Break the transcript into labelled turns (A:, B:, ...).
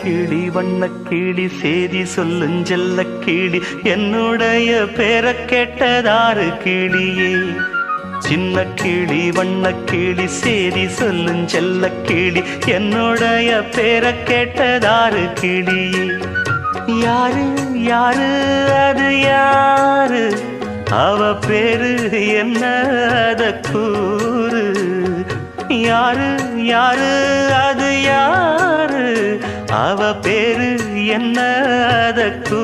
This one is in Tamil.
A: கிளி வண்ணக் கிளி சேதி சொல்லுஞ் செல்லக் கிளி என்னுடைய பேரை கேட்டதாறு கிளியே. சின்ன கிளி வண்ணக் கிளி சேதி சொல்லுஞ் செல்லக் கிளி என்னுடைய பேரை கேட்டதாறு கிளியே. யாரு யாரு அது யாரு, அவ பேரு என்ன அத கூறு. யாரு யாரு அது யாரு, அவ பேரு என்ன அத கூறு.